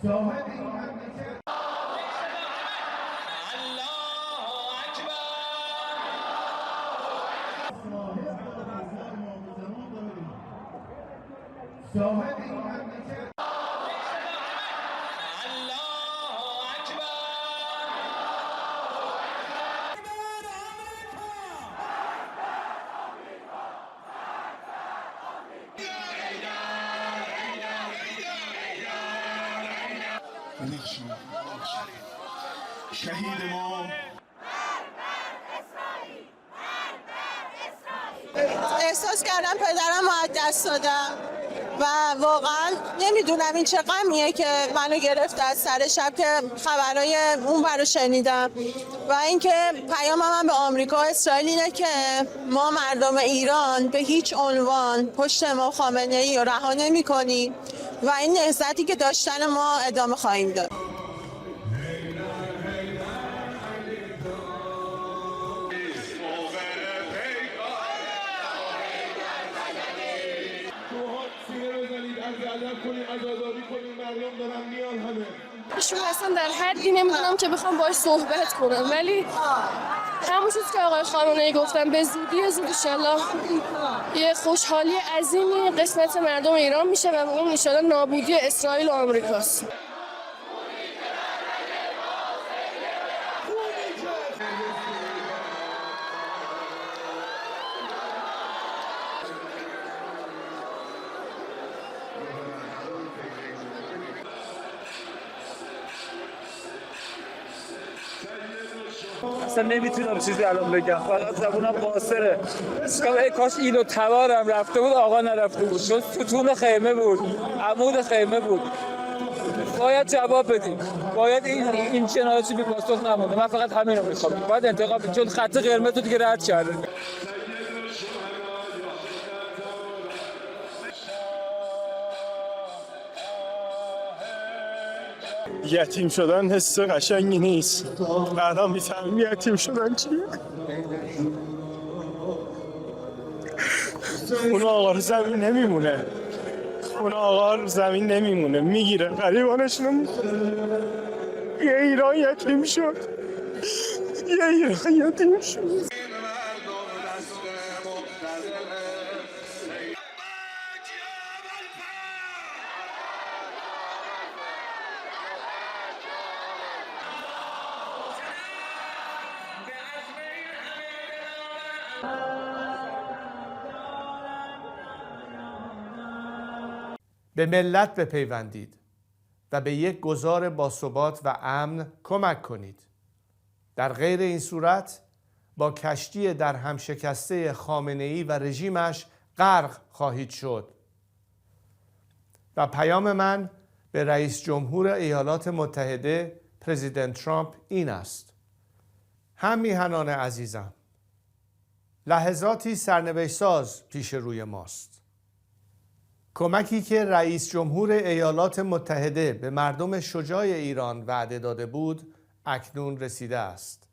شهید ما احساس کردم پدرم رو از دست دادم و واقعا نمیدونم این چه غمیه که منو گرفت از سر شب که خبرهای اون رو شنیدم و اینکه پیام من به آمریکا و اسرائیل اینه که ما مردم ایران به هیچ عنوان پشت امام خامنه‌ای رو رها نمی‌کنیم و این نهضتی که داشتن ما ادامه خواهیم داد. ایشون اصلا در حدی نمیدونم که بخوام باهاش صحبت کنم، ولی همون چیزی که آقای خامنه‌ای گفتن به زودی زود انشالله یه خوشحالی عظیمی قسمت مردم ایران میشه و اون انشالله نابودی اسرائیل و آمریکاست. اصلا نمیتونم چیزی الان بگم، فقط زبونم قاصره. ای کاش اینو توارم رفته بود، آقا نرفته بود، چون ستون خیمه بود، عمود خیمه بود. باید جواب بدیم، باید این جنایتی بی پاسخ نمونده. من فقط همین رو میخوام، باید انتقام بدیم، چون خط قرمز رو دیگه رد کرده. یتیم شدن حس قشنگی نیست. بعدا میفهمم یتیم شدن چیه. اون آقا رو زمین نمیمونه. اون آقا رو زمین نمیمونه، میگیره غریبانشونو میکنه. یه ایران یتیم شد. یه ایران یتیم شد. به ملت بپیوندید و به یک گذار باثبات و امن کمک کنید. در غیر این صورت با کشتی در هم شکسته خامنه‌ای و رژیمش غرق خواهید شد. و پیام من به رئیس جمهور ایالات متحده پرزیدنت ترامپ این است: هم میهنان عزیزم، لحظاتی سرنوشت ساز پیش روی ماست. کمکی که رئیس جمهور ایالات متحده به مردم شجاع ایران وعده داده بود اکنون رسیده است.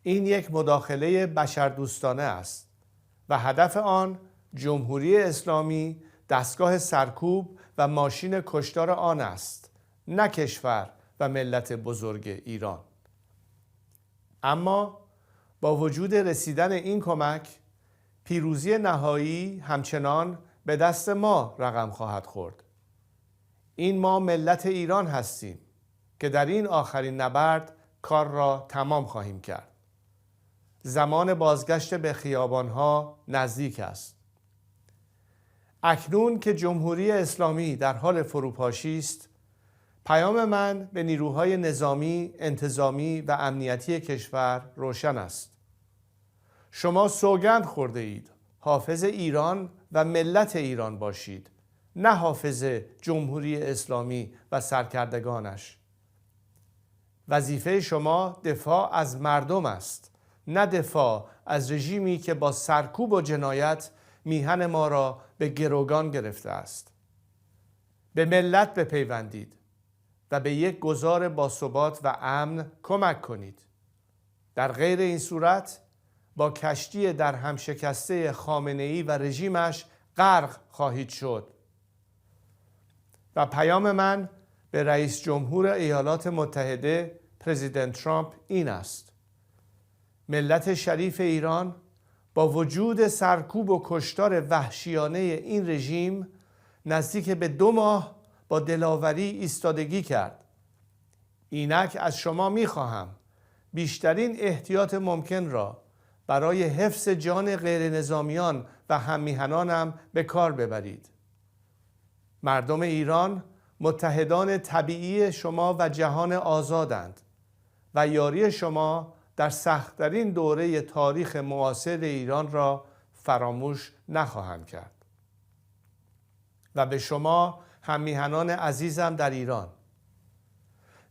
این یک مداخله بشردوستانه است و هدف آن جمهوری اسلامی دستگاه سرکوب و ماشین کشتار آن است، نه کشور و ملت بزرگ ایران. اما با وجود رسیدن این کمک، پیروزی نهایی همچنان به دست ما رقم خواهد خورد. این ما ملت ایران هستیم که در این آخرین نبرد کار را تمام خواهیم کرد. زمان بازگشت به خیابانها نزدیک است. اکنون که جمهوری اسلامی در حال فروپاشی است، پیام من به نیروهای نظامی، انتظامی و امنیتی کشور روشن است. شما سوگند خورده اید حافظ ایران و ملت ایران باشید، نه حافظ جمهوری اسلامی و سرکردگانش. وظیفه شما دفاع از مردم است، نه دفاع از رژیمی که با سرکوب و جنایت میهن ما را به گروگان گرفته است. به ملت بپیوندید و به یک گذار باثبات و امن کمک کنید. در غیر این صورت با کشتی در هم شکسته خامنه‌ای و رژیمش غرق خواهید شد. و پیام من به رئیس جمهور ایالات متحده پرزیدنت ترامپ این است: ملت شریف ایران با وجود سرکوب و کشتار وحشیانه این رژیم نزدیک به 2 ماه با دلاوری ایستادگی کرد. اینک از شما می‌خواهم بیشترین احتیاط ممکن را برای حفظ جان غیر نظامیان و هممیهنانم به کار ببرید. مردم ایران متحدان طبیعی شما و جهان آزادند و یاری شما در سخت‌ترین دوره تاریخ معاصر ایران را فراموش نخواهند کرد. و به شما هممیهنان عزیزم در ایران،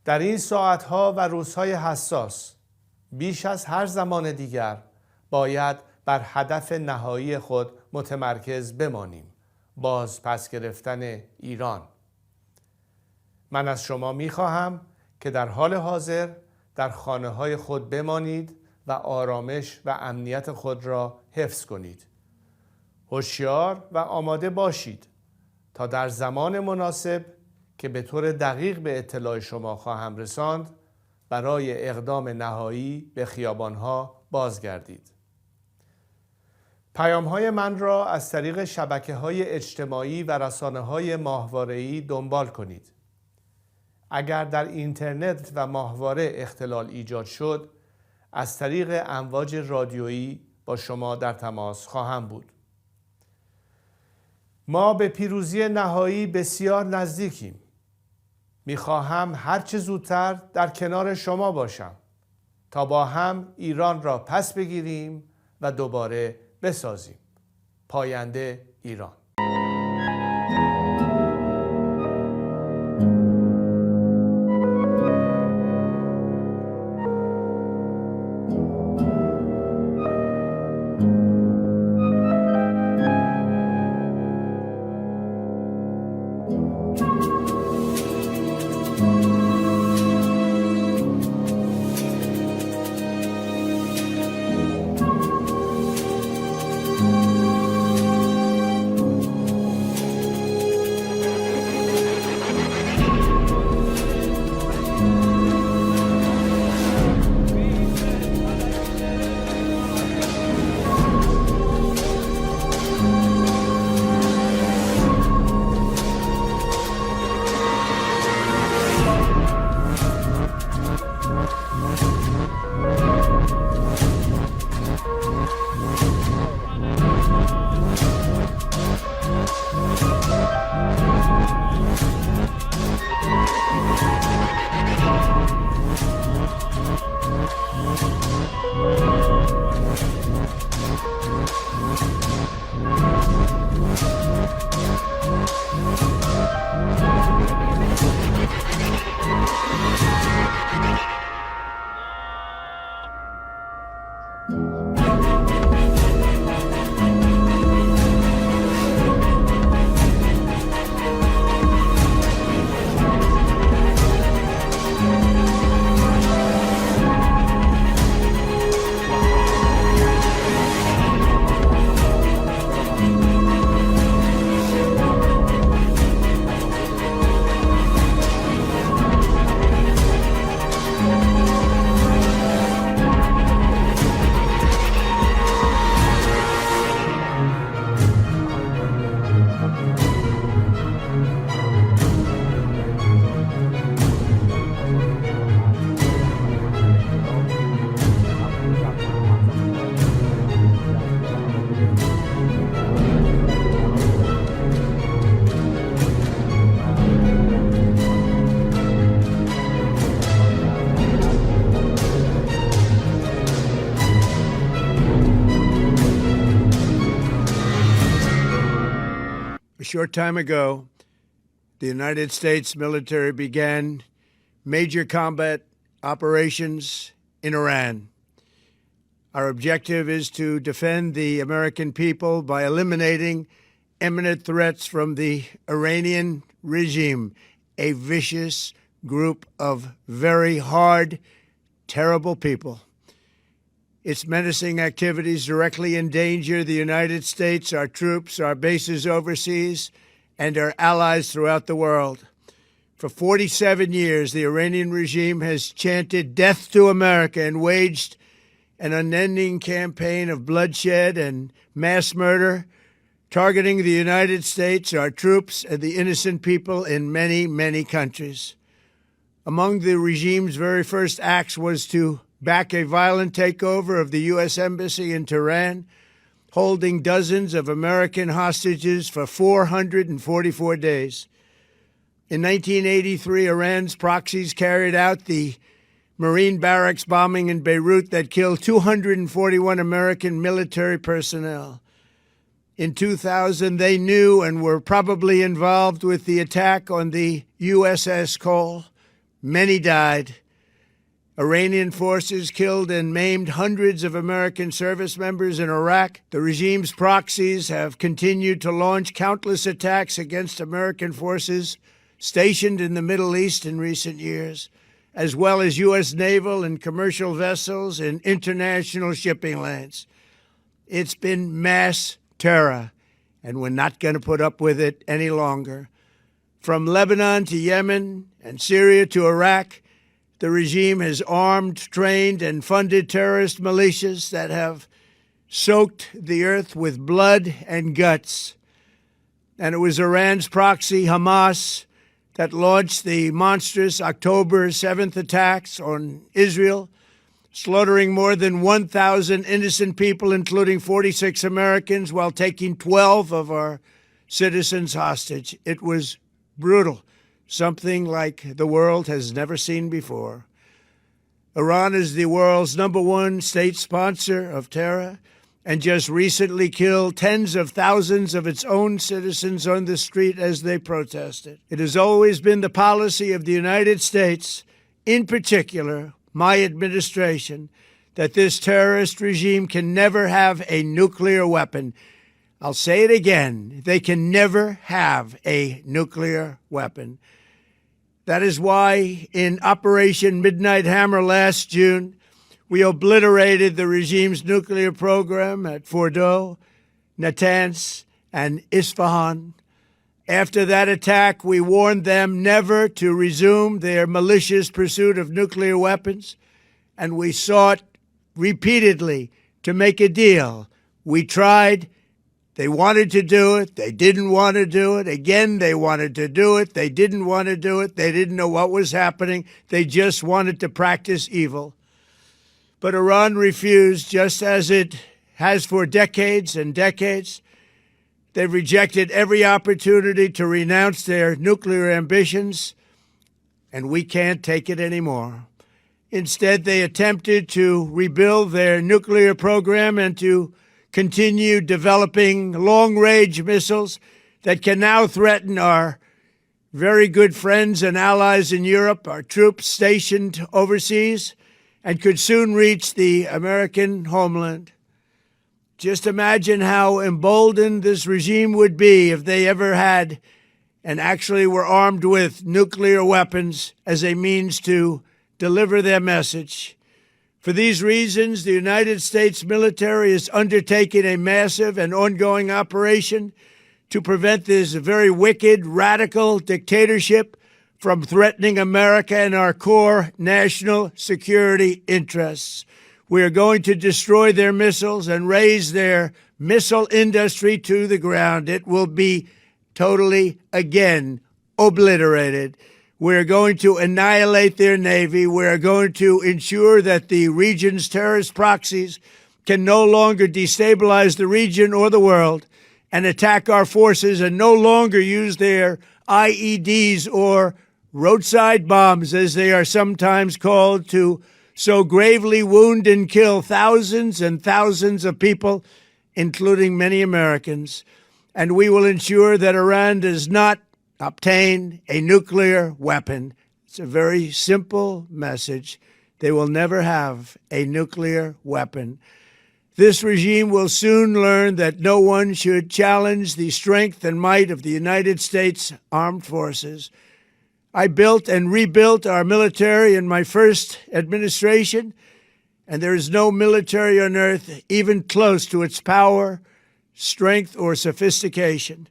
در این ساعتها و روزهای حساس بیش از هر زمان دیگر باید بر هدف نهایی خود متمرکز بمانیم: باز پس گرفتن ایران. من از شما می‌خواهم که در حال حاضر در خانه‌های خود بمانید و آرامش و امنیت خود را حفظ کنید. هوشیار و آماده باشید تا در زمان مناسب که به طور دقیق به اطلاع شما خواهم رساند برای اقدام نهایی به خیابان‌ها بازگردید. پیام‌های من را از طریق شبکه‌های اجتماعی و رسانه‌های ماهواره‌ای دنبال کنید. اگر در اینترنت و ماهواره اختلال ایجاد شد، از طریق امواج رادیویی با شما در تماس خواهم بود. ما به پیروزی نهایی بسیار نزدیکیم. میخواهم هرچه زودتر در کنار شما باشم تا با هم ایران را پس بگیریم و دوباره بسازیم. پاینده ایران. A short time ago, the United States military began major combat operations in Iran. Our objective is to defend the American people by eliminating imminent threats from the Iranian regime, a vicious group of very hard, terrible people. Its menacing activities directly endanger the United States, our troops, our bases overseas, and our allies throughout the world. For 47 years, the Iranian regime has chanted death to America and waged an unending campaign of bloodshed and mass murder, targeting the United States, our troops, and the innocent people in many, many countries. Among the regime's very first acts was to back a violent takeover of the U.S. Embassy in Tehran, holding dozens of American hostages for 444 days. In 1983, Iran's proxies carried out the Marine barracks bombing in Beirut that killed 241 American military personnel. In 2000, they knew and were probably involved with the attack on the USS Cole. Many died. Iranian forces killed and maimed hundreds of American service members in Iraq. The regime's proxies have continued to launch countless attacks against American forces stationed in the Middle East in recent years, as well as U.S. naval and commercial vessels in international shipping lanes. It's been mass terror, and we're not going to put up with it any longer. From Lebanon to Yemen and Syria to Iraq, the regime has armed, trained, and funded terrorist militias that have soaked the earth with blood and guts. And it was Iran's proxy, Hamas, that launched the monstrous October 7th attacks on Israel, slaughtering more than 1,000 innocent people, including 46 Americans, while taking 12 of our citizens hostage. It was brutal, something like the world has never seen before. Iran is the world's #1 state sponsor of terror and just recently killed tens of thousands of its own citizens on the street as they protested. It has always been the policy of the United States, in particular, my administration, that this terrorist regime can never have a nuclear weapon. I'll say it again. They can never have a nuclear weapon. That is why in Operation Midnight Hammer last June, we obliterated the regime's nuclear program at Fordow, Natanz, and Isfahan. After that attack, we warned them never to resume their malicious pursuit of nuclear weapons, and we sought repeatedly to make a deal. We tried. They wanted to do it. They didn't want to do it. Again, they wanted to do it. They didn't want to do it. They didn't know what was happening. They just wanted to practice evil. But Iran refused, just as it has for decades and decades. They've rejected every opportunity to renounce their nuclear ambitions, and we can't take it anymore. Instead, they attempted to rebuild their nuclear program and to continue developing long-range missiles that can now threaten our very good friends and allies in Europe, our troops stationed overseas, and could soon reach the American homeland. Just imagine how emboldened this regime would be if they ever had and actually were armed with nuclear weapons as a means to deliver their message. For these reasons, the United States military is undertaking a massive and ongoing operation to prevent this very wicked, radical dictatorship from threatening America and our core national security interests. We are going to destroy their missiles and raise their missile industry to the ground. It will be totally, again, obliterated. We're going to annihilate their Navy. We're going to ensure that the region's terrorist proxies can no longer destabilize the region or the world and attack our forces and no longer use their IEDs or roadside bombs, as they are sometimes called, to so gravely wound and kill thousands and thousands of people, including many Americans. And we will ensure that Iran does not obtain a nuclear weapon. It's a very simple message. They will never have a nuclear weapon. This regime will soon learn that no one should challenge the strength and might of the United States Armed Forces. I built and rebuilt our military in my first administration, and there is no military on earth even close to its power, strength, or sophistication.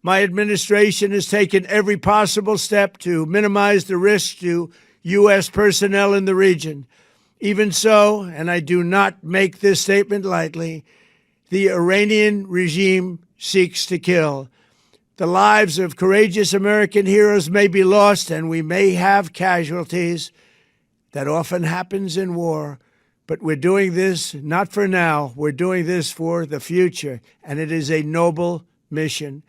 My administration has taken every possible step to minimize the risk to U.S. personnel in the region. Even so, and I do not make this statement lightly, the Iranian regime seeks to kill. The lives of courageous American heroes may be lost, and we may have casualties. That often happens in war. But we're doing this not for now. We're doing this for the future, and it is a noble mission.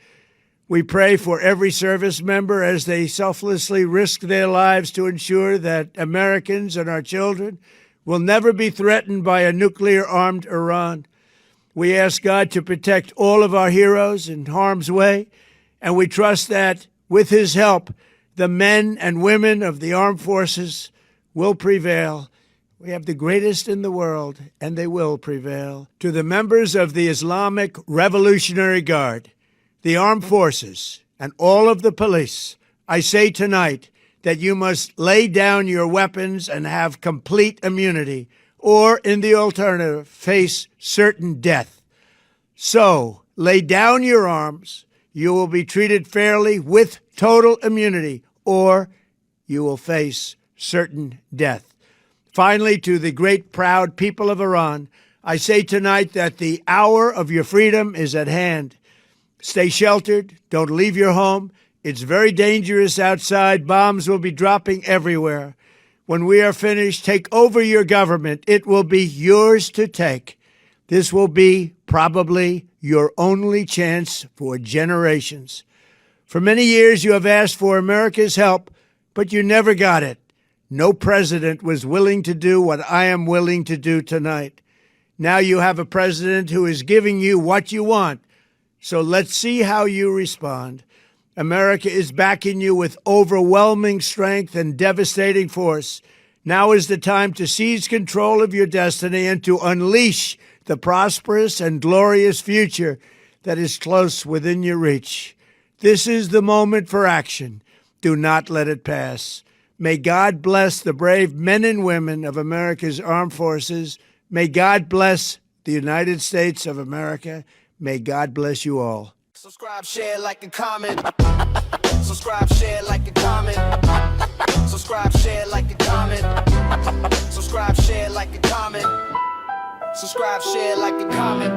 We pray for every service member as they selflessly risk their lives to ensure that Americans and our children will never be threatened by a nuclear-armed Iran. We ask God to protect all of our heroes in harm's way, and we trust that, with his help, the men and women of the armed forces will prevail. We have the greatest in the world, and they will prevail. To the members of the Islamic Revolutionary Guard, the armed forces, and all of the police, I say tonight that you must lay down your weapons and have complete immunity, or, in the alternative, face certain death. So, lay down your arms. You will be treated fairly with total immunity, or you will face certain death. Finally, to the great, proud people of Iran, I say tonight that the hour of your freedom is at hand. Stay sheltered. Don't leave your home. It's very dangerous outside. Bombs will be dropping everywhere. When we are finished, take over your government. It will be yours to take. This will be probably your only chance for generations. For many years, you have asked for America's help, but you never got it. No president was willing to do what I am willing to do tonight. Now you have a president who is giving you what you want. So let's see how you respond. America is backing you with overwhelming strength and devastating force. Now is the time to seize control of your destiny and to unleash the prosperous and glorious future that is close within your reach. This is the moment for action. Do not let it pass. May God bless the brave men and women of America's armed forces. May God bless the United States of America. May God bless you all. Subscribe, share, like, and comment. Subscribe, share, like, and comment. Subscribe, share, like, and comment. Subscribe, share, like, and comment. Subscribe, share, like, and comment.